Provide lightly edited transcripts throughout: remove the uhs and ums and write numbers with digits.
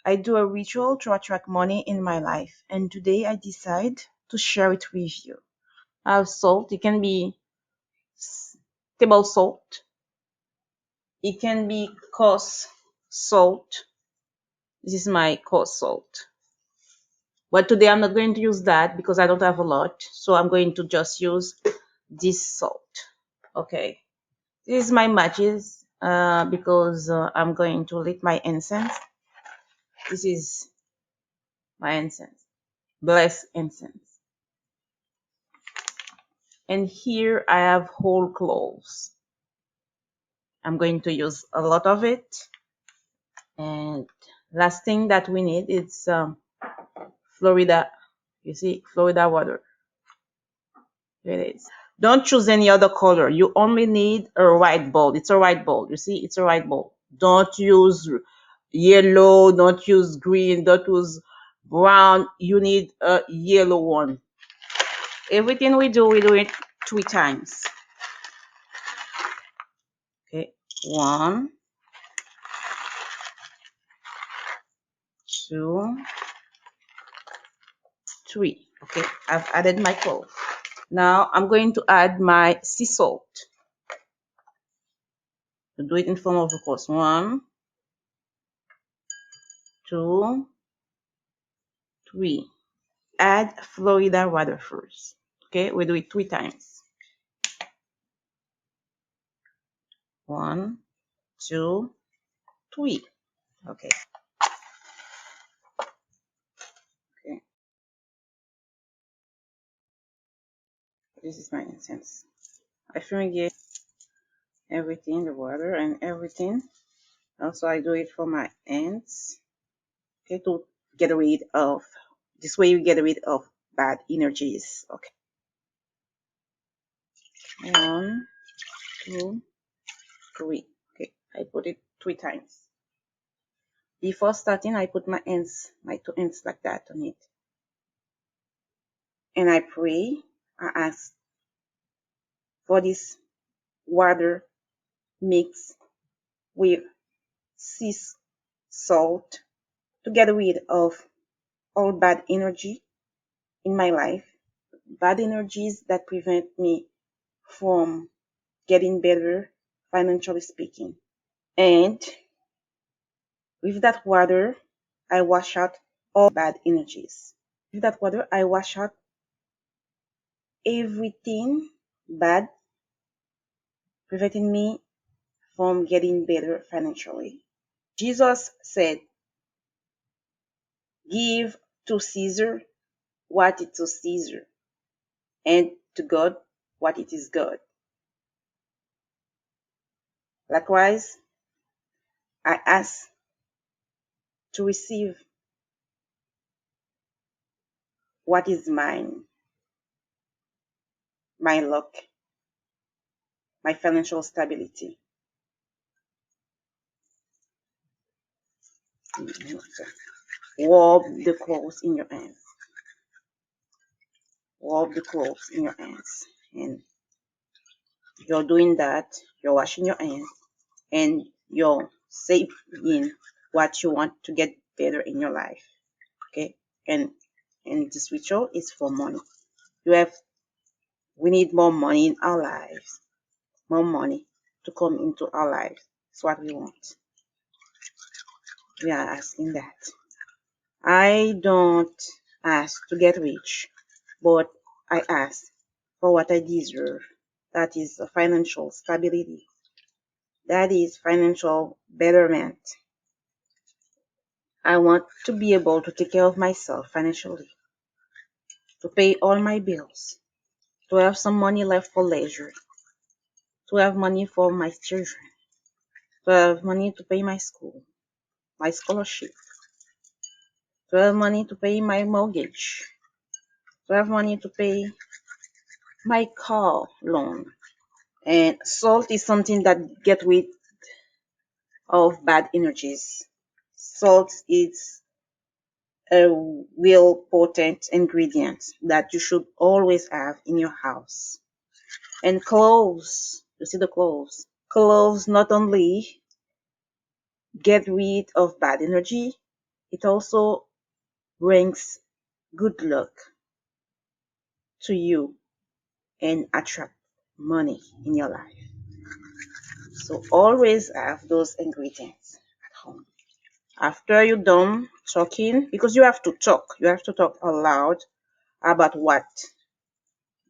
I do a ritual to attract money in my life, and today I decide to share it with you. I have salt. It can be table salt. It can be coarse salt. This is my coarse salt. But today I'm not going to use that because I don't have a lot. So I'm going to just use this salt. Okay. This is my matches because I'm going to lit my incense. This is my incense. Blessed incense. And here I have whole cloves. I'm going to use a lot of it. And last thing that we need is Florida. You see, Florida water. Here it is. Don't choose any other color. You only need a white bowl. It's a white bowl. You see, it's a white bowl. Don't use yellow. Don't use green. Don't use brown. You need a yellow one. Everything we do it 3 times. Okay, 1, 2, 3. Okay, I've added my clove. Now I'm going to add my sea salt. Do it in form of a course. 1, 2, 3. Add Florida water first. Okay, we do it 3 times. 1, 2, 3. Okay. Okay. This is my incense. I fumigate everything, the water and everything. Also, I do it for my ants. Okay, to get rid of. This way, you get rid of bad energies. Okay. 1, 2, 3. Okay, I put it 3 times. Before starting, I put my 2 ends like that on it. And I pray, I ask for this water mix with sea salt to get rid of all bad energy in my life, bad energies that prevent me from getting better financially speaking. And with that water, I wash out all bad energies. With that water, I wash out everything bad preventing me from getting better financially. Jesus said, give to Caesar what is to Caesar, and to God what it is God. Likewise, I ask to receive what is mine, my luck, my financial stability. Rub the cloves in your hands. Rub the cloves in your hands. And you're doing that, you're washing your hands, and you're saving what you want to get better in your life. Okay? And this ritual is for money. We need more money in our lives. More money to come into our lives. That's what we want. We are asking that. I don't ask to get rich, but I ask for what I deserve. That is financial stability. That is financial betterment. I want to be able to take care of myself financially, to pay all my bills, to have some money left for leisure, to have money for my children, to have money to pay my school, my scholarship, to have money to pay my mortgage, to have money to pay my car loan. And salt is something that gets rid of bad energies. Salt is a real potent ingredient that you should always have in your house. And cloves, you see the cloves? Cloves not only get rid of bad energy, it also brings good luck to you and attract money in your life. So always have those ingredients at home. After you're done talking, because you have to talk aloud about what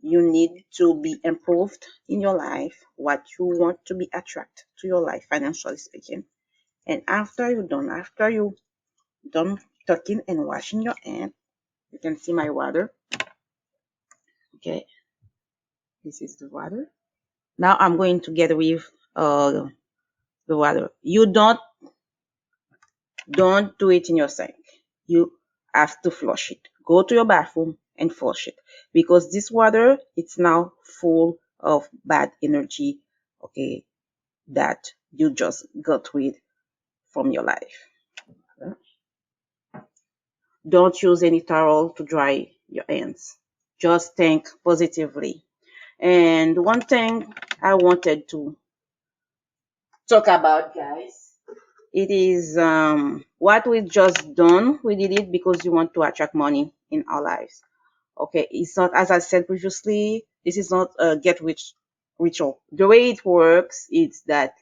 you need to be improved in your life, what you want to be attract to your life, financially speaking. And after you done talking and washing your hand, you can see my water. Okay, this is the water. Now I'm going to get with the water. You don't do it in your sink. You have to flush it. Go to your bathroom and flush it because this water it's now full of bad energy. Okay, that you just got rid from your life. Don't use any towel to dry your hands. Just think positively. And one thing I wanted to talk about, guys, it is what we just done. We did it because we want to attract money in our lives. Okay, it's not, as I said previously, this is not a get rich ritual. The way it works is that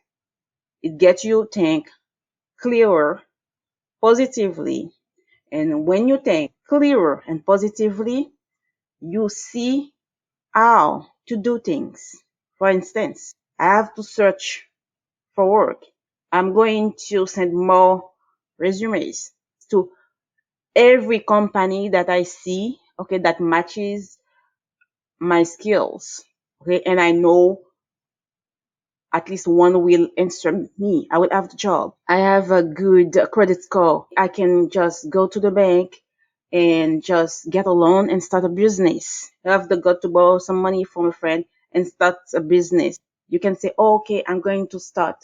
it gets you think clearer, positively, and when you think clearer and positively, you see how to do things. For instance, I have to search for work. I'm going to send more resumes to every company that I see, okay, that matches my skills. Okay, and I know at least one will answer me. I will have the job. I have a good credit score. I can just go to the bank and just get a loan and start a business. I have the gut to borrow some money from a friend and start a business. You can say, oh, okay, I'm going to start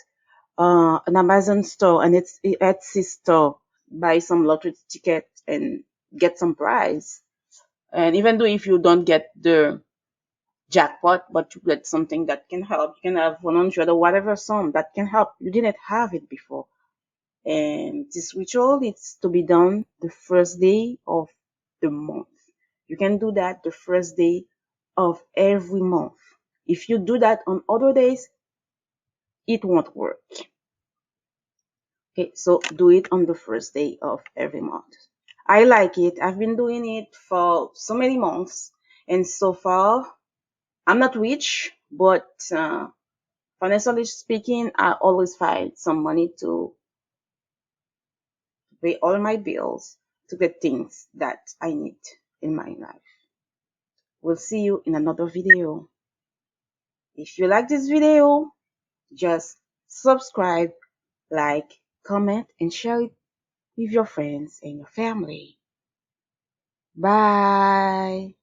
an Amazon store and it's Etsy store, buy some lottery ticket and get some prize. And even though if you don't get the jackpot, but you get something that can help, you can have 100 or whatever sum that can help. You didn't have it before. And this ritual is to be done the first day of the month. You can do that the first day of every month. If you do that on other days, it won't work. Okay, so do it on the first day of every month. I like it. I've been doing it for so many months, and so far, I'm not rich, but financially speaking, I always find some money to pay all my bills, to get things that I need in my life. We'll see you in another video. If you like this video, just subscribe, like, comment, and share it with your friends and your family. Bye.